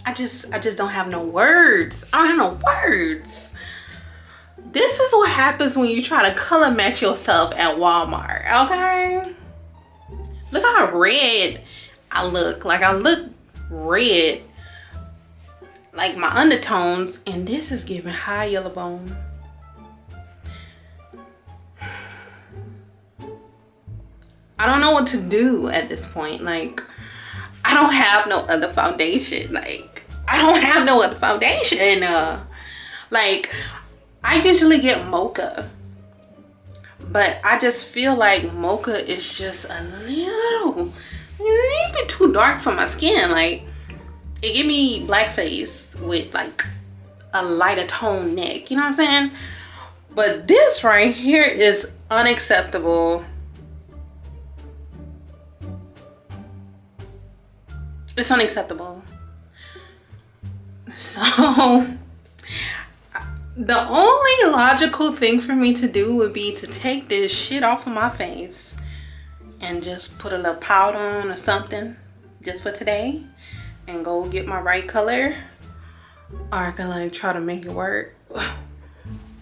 I just don't have no words. I don't have no words. This is what happens when you try to color match yourself at Walmart, okay? Look how red I look. Like, I look red. Like my undertones. And this is giving high yellow bone. I don't know what to do at this point. Like, I don't have no other foundation. Like, I don't have no other foundation. Like, I usually get mocha, but I just feel like mocha is just a little bit too dark for my skin. Like, it give me blackface with like a lighter tone neck, you know what I'm saying? But this right here is unacceptable. It's unacceptable. So the only logical thing for me to do would be to take this shit off of my face and just put a little powder on or something just for today and go get my right color, or I can like try to make it work.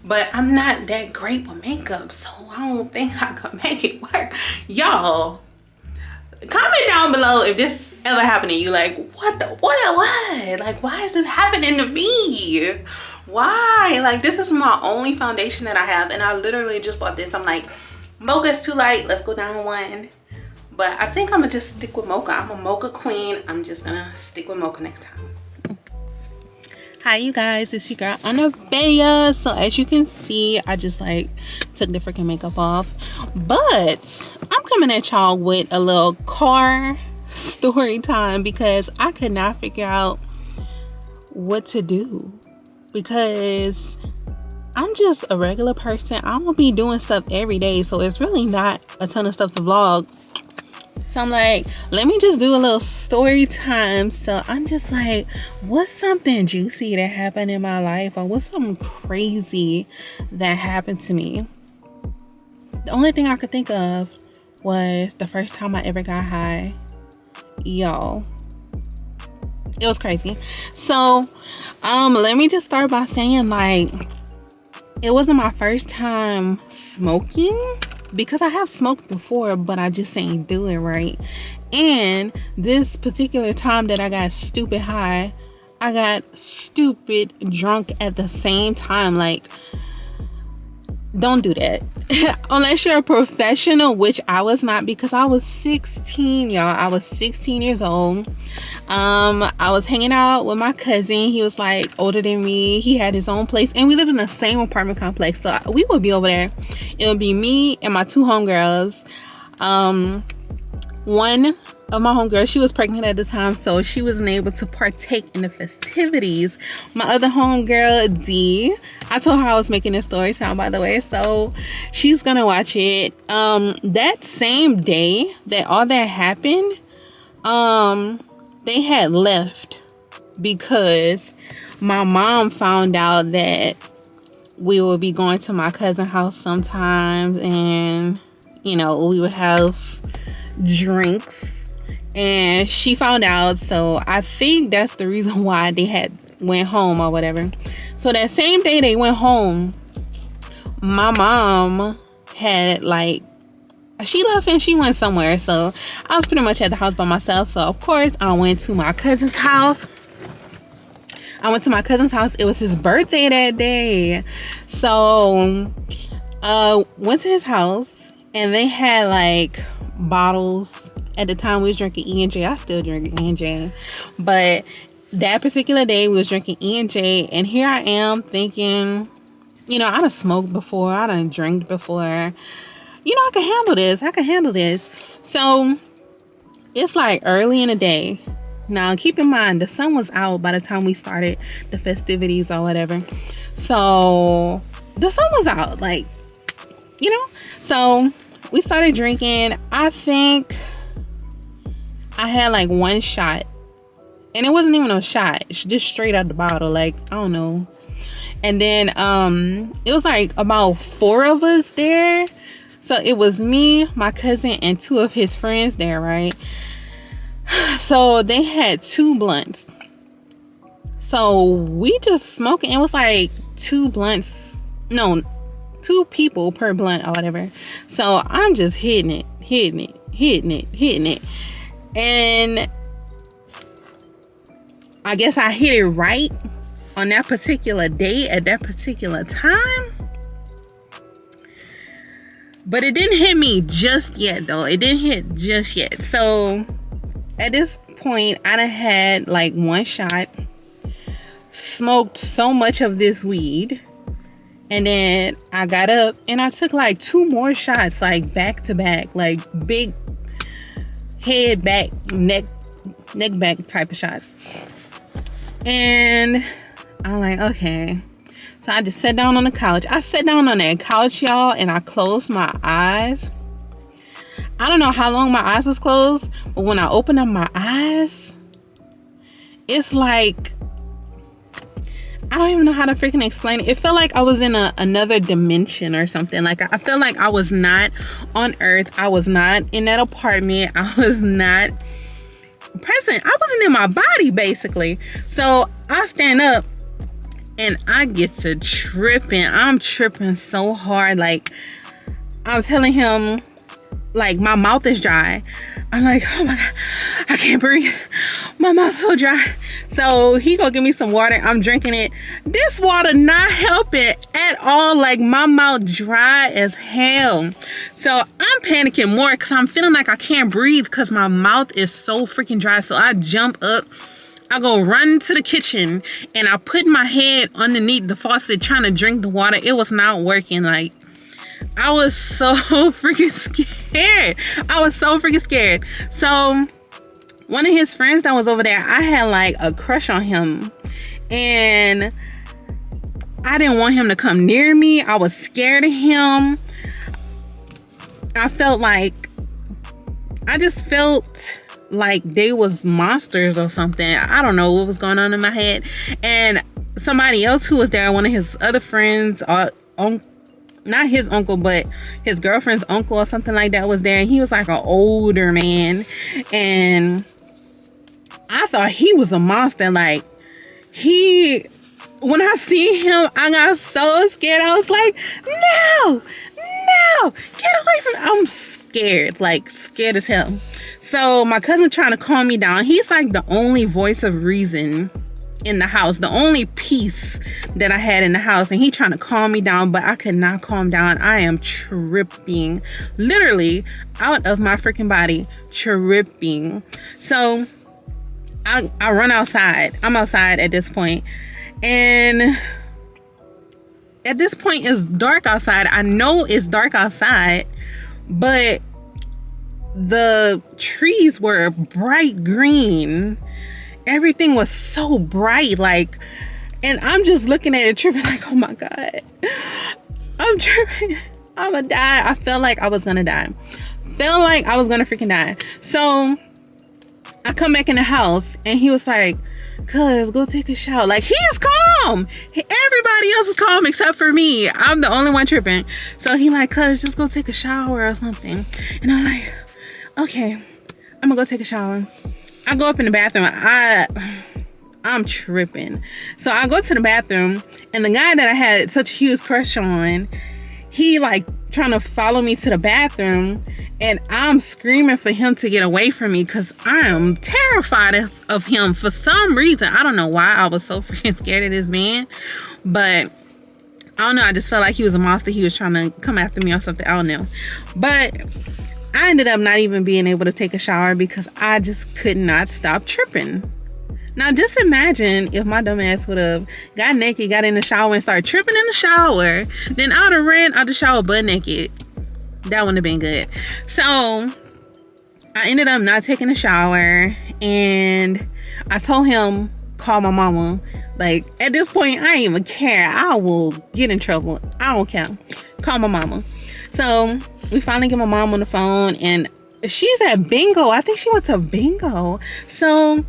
But I'm not that great with makeup, so I don't think I can make it work. Y'all, comment down below if this ever happened to you. Like, what? Like, why is this happening to me? Why? Like, this is my only foundation that I have, and I literally just bought this. I'm like, mocha's too light, let's go down one. But I think I'm gonna just stick with mocha. I'm a mocha queen. I'm just gonna stick with mocha next time. Hi you guys, it's your girl Annabella. So as you can see, I just like took the freaking makeup off, but I'm coming at y'all with a little car story time because I could not figure out what to do, because I'm just a regular person. I'm gonna be doing stuff every day, so it's really not a ton of stuff to vlog. So I'm like, let me just do a little story time. So I'm just like, what's something juicy that happened in my life, or what's something crazy that happened to me? The only thing I could think of was the first time I ever got high. Y'all, it was crazy. So let me just start by saying, like, it wasn't my first time smoking, because I have smoked before, but I just ain't do it right. And this particular time that I got stupid high, I got stupid drunk at the same time. Like, don't do that unless you're a professional, which I was not, because I was 16, y'all. I was 16 years old. I was hanging out with my cousin. He was like older than me. He had his own place, and we lived in the same apartment complex, so we would be over there. It would be me and my two homegirls. One of my homegirls, she was pregnant at the time, so she wasn't able to partake in the festivities. My other homegirl, D, I told her I was making this story time, by the way, so she's gonna watch it. That same day that all that happened, they had left because my mom found out that we would be going to my cousin's house sometimes, and you know, we would have drinks, and she found out. So I think that's the reason why they had went home or whatever. So that same day they went home, my mom had like, she left and she went somewhere, so I was pretty much at the house by myself. So of course I went to my cousin's house. It was his birthday that day, so went to his house, and they had like bottles. At the time we was drinking E&J. I still drink E&J, but that particular day we was drinking E&J, and here I am thinking, you know, I done smoked before, I done drank before, you know, I can handle this. So it's like early in the day. Now keep in mind, the sun was out by the time we started the festivities or whatever, so the sun was out, like, you know. So we started drinking. I think I had like one shot, and it wasn't even a shot, it's just straight out the bottle, like, I don't know. And then it was like about 4 of us there. So it was me, my cousin, and 2 of his friends there, right? So they had 2 blunts. So we just smoking. It was like 2 blunts. No, 2 people per blunt or whatever. So I'm just hitting it. And I guess I hit it right on that particular day at that particular time. But it didn't hit me just yet, though. It didn't hit just yet. So at this point, I done had like 1 shot, smoked so much of this weed, and then I got up and I took like 2 more shots, like back to back, like big head back, neck back type of shots. And I'm like, okay. So I just sat down on the couch. I sat down on that couch, y'all, and I closed my eyes. I don't know how long my eyes was closed, but when I opened up my eyes, it's like, I don't even know how to freaking explain it. It felt like I was in another dimension or something. Like, I felt like I was not on Earth. I was not in that apartment. I was not present. I wasn't in my body, basically. So I stand up and I get to tripping. I'm tripping so hard. Like, I was telling him, like, my mouth is dry. I'm like, oh my God, I can't breathe. My mouth's so dry. So he go give me some water. I'm drinking it. This water not helping at all. Like, my mouth dry as hell. So I'm panicking more because I'm feeling like I can't breathe because my mouth is so freaking dry. So I jump up. I go run to the kitchen and I put my head underneath the faucet trying to drink the water. It was not working. Like, I was so freaking scared. So one of his friends that was over there, I had like a crush on him and I didn't want him to come near me. I was scared of him. I just felt like they was monsters or something. I don't know what was going on in my head. And somebody else who was there, one of his other friends, not his uncle, but his girlfriend's uncle or something like that was there. And he was like an older man. And I thought he was a monster. Like, when I see him, I got so scared. I was like, no, get away from me. I'm scared, like scared as hell. So my cousin trying to calm me down. He's like the only voice of reason in the house, the only peace that I had in the house, and he trying to calm me down, but I could not calm down. I am tripping, literally out of my freaking body, tripping. So I run outside. I'm outside at this point, and at this point it's dark outside. I know it's dark outside, but the trees were bright green. Everything was so bright, like, and I'm just looking at it tripping like, oh my God, I'm tripping. I'm gonna die. I felt like I was gonna die. Felt like I was gonna freaking die. So I come back in the house and he was like, cuz, go take a shower. Like, he's calm. Everybody else is calm except for me. I'm the only one tripping. So he like, cuz, just go take a shower or something. And I'm like, okay, I'm gonna go take a shower. I go up in the bathroom. I'm tripping. So I go to the bathroom, and the guy that I had such a huge crush on, he like trying to follow me to the bathroom, and I'm screaming for him to get away from me because I am terrified of him for some reason. I don't know why I was so freaking scared of this man, but I don't know. I just felt like he was a monster. He was trying to come after me or something. I don't know. But I ended up not even being able to take a shower because I just could not stop tripping. Now, just imagine if my dumb ass would have got naked, got in the shower, and started tripping in the shower. Then I would have ran out the shower butt naked. That wouldn't have been good. So I ended up not taking a shower, and I told him, call my mama. Like, at this point, I ain't even care. I will get in trouble. I don't care. Call my mama. So we finally get my mom on the phone, and she's at bingo. I think she went to bingo. So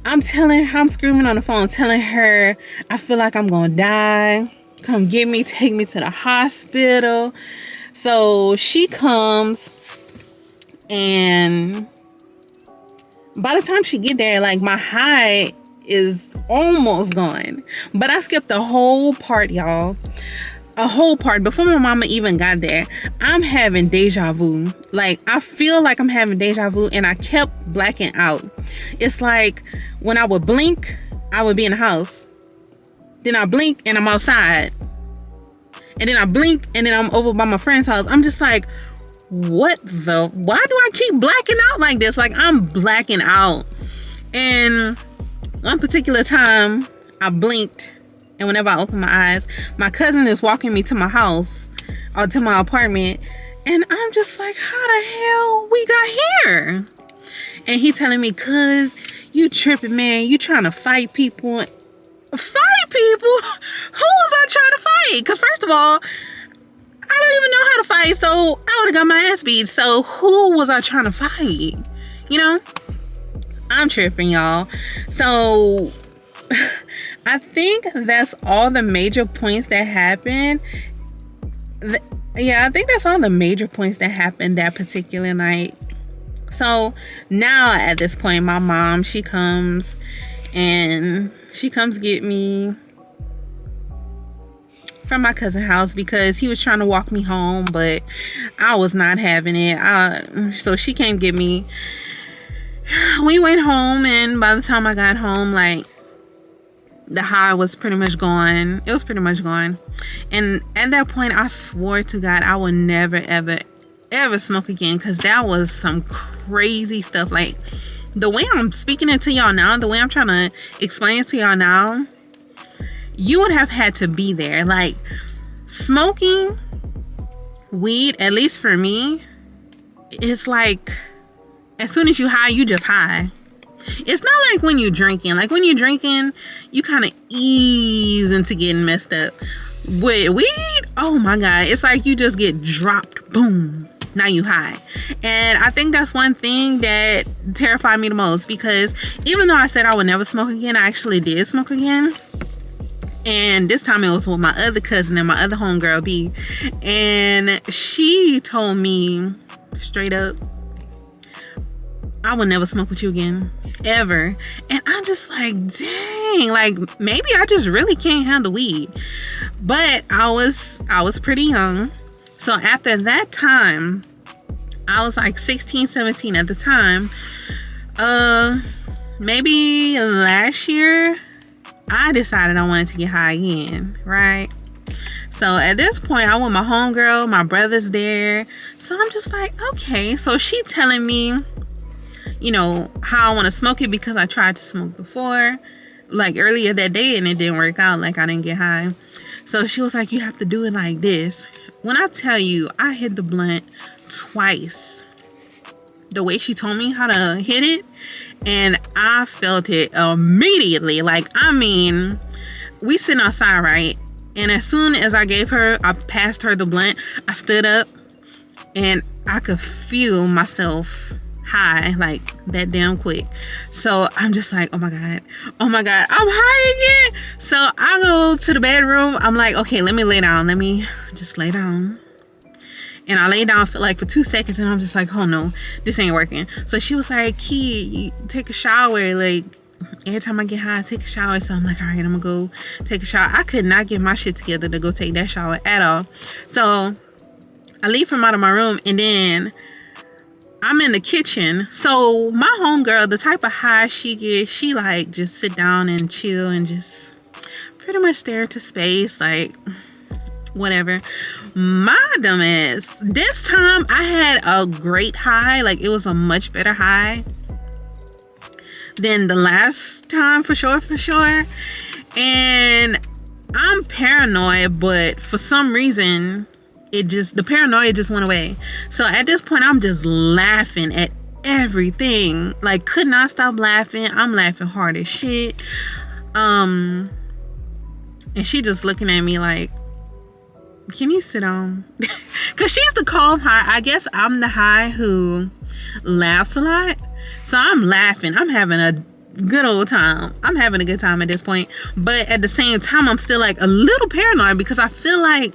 I'm screaming on the phone, telling her, I feel like I'm gonna die. Come get me, take me to the hospital. So she comes, and by the time she get there, like, my high is almost gone. But I skipped the whole part, y'all. A whole part before my mama even got there. I'm having deja vu. Like, I feel like I'm having deja vu, and I kept blacking out. It's like when I would blink, I would be in the house. Then I blink and I'm outside. And then I blink and then I'm over by my friend's house. I'm just like, why do I keep blacking out like this? Like, I'm blacking out. And one particular time I blinked, and whenever I open my eyes, my cousin is walking me to my house or to my apartment, and I'm just like, how the hell we got here? And he telling me, cuz you tripping, man, you trying to fight people. Fight people? Who was I trying to fight? Because first of all, I don't even know how to fight, so I would have got my ass beat. So who was I trying to fight? You know? I'm tripping, y'all. So I think that's all the major points that happened. Yeah, I think that's all the major points that happened that particular night. So now at this point, my mom, she comes get me from my cousin's house because he was trying to walk me home, but I was not having it. So she came get me. We went home, and by the time I got home, like, the high was pretty much gone. It was pretty much gone. And at that point, I swore to God I would never, ever smoke again, because that was some crazy stuff. Like, the way I'm speaking it to y'all now, the way I'm trying to explain it to y'all now, you would have had to be there. Like, smoking weed, at least for me, it's like, as soon as you high, you just high. It's not like when you're drinking. Like, when you're drinking, you kind of ease into getting messed up. With weed, oh my God, it's like you just get dropped, boom, now you high. And I think that's one thing that terrified me the most, because even though I said I would never smoke again, I actually did smoke again. And this time it was with my other cousin and my other homegirl B, and she told me straight up, I will never smoke with you again, ever. And I'm just like, dang, like, maybe I just really can't handle weed. But I was pretty young. So after that time, I was like 16, 17 at the time. Maybe last year, I decided I wanted to get high again, right? So at this point, I'm with my homegirl, my brother's there. So I'm just like, okay. So she telling me, you know, how I want to smoke it, because I tried to smoke before, like earlier that day, and it didn't work out. Like, I didn't get high. So she was like, you have to do it like this. When I tell you, I hit the blunt twice, the way she told me how to hit it, and I felt it immediately. Like, I mean, we sitting outside, right? And as soon as I passed her the blunt, I stood up, and I could feel myself high, like, that damn quick. So I'm just like, oh my god, I'm high again. So I go to the bedroom. I'm like, okay, let me lay down. Let me just lay down. And I lay down for 2 seconds, and I'm just like, oh no, this ain't working. So she was like, Key, you take a shower. Like, every time I get high, I take a shower. So I'm like, all right, I'm gonna go take a shower. I could not get my shit together to go take that shower at all. So I leave from out of my room, and then I'm in the kitchen. So my homegirl, the type of high she gets, she like just sit down and chill and just pretty much stare into space, like whatever. My dumb ass, this time I had a great high. Like, it was a much better high than the last time, for sure. And I'm paranoid, but for some reason the paranoia just went away. So at this point, I'm just laughing at everything. Like, could not stop laughing. I'm laughing hard as shit. And she just looking at me like, can you sit down? Because she's the calm high. I guess I'm the high who laughs a lot. So I'm laughing. I'm having a good old time. I'm having a good time at this point. But at the same time, I'm still like a little paranoid, because I feel like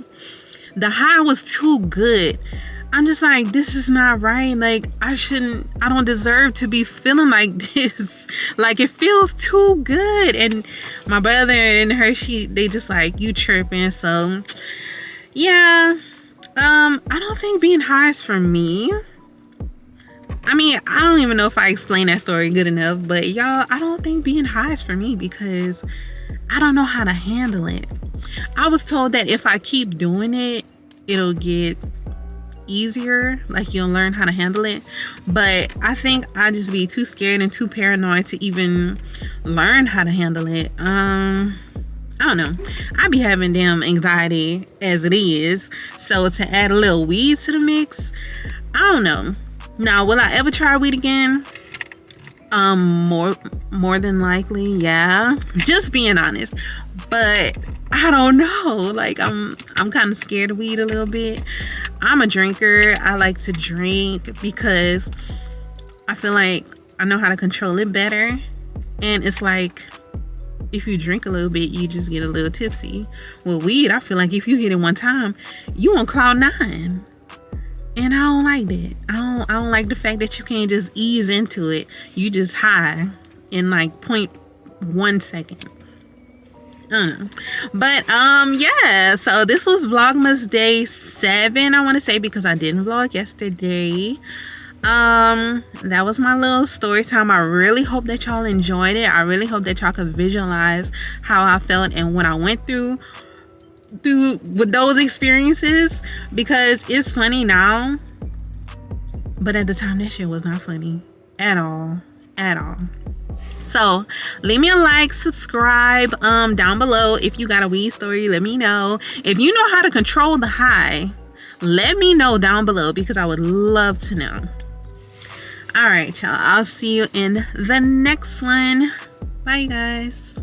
the high was too good. I'm just like, this is not right. Like, I don't deserve to be feeling like this. Like, it feels too good. And my brother and her, they just like, you tripping. So yeah, I don't think being high is for me. I mean, I don't even know if I explained that story good enough, but y'all, I don't think being high is for me because I don't know how to handle it. I was told that if I keep doing it, it'll get easier, like you'll learn how to handle it. But I think I just be too scared and too paranoid to even learn how to handle it. I don't know. I be having damn anxiety as it is. So to add a little weed to the mix, I don't know. Now, will I ever try weed again? More than likely, yeah. Just being honest. But I don't know. Like, I'm kind of scared of weed a little bit. I'm a drinker. I like to drink because I feel like I know how to control it better. And it's like, if you drink a little bit, you just get a little tipsy. With weed, I feel like if you hit it one time, you on cloud 9. And I don't like that. I don't like the fact that you can't just ease into it. You just high in like 0.1 second. I don't know. But yeah, so this was Vlogmas day 7, I want to say, because I didn't vlog yesterday. That was my little story time. I really hope that y'all enjoyed it. I really hope that y'all could visualize how I felt and what I went through with those experiences, because it's funny now, but at the time that shit was not funny at all. So leave me a like, subscribe down below. If you got a weed story, let me know. If you know how to control the high, let me know down below, because I would love to know. All right, y'all, I'll see you in the next one. Bye, guys.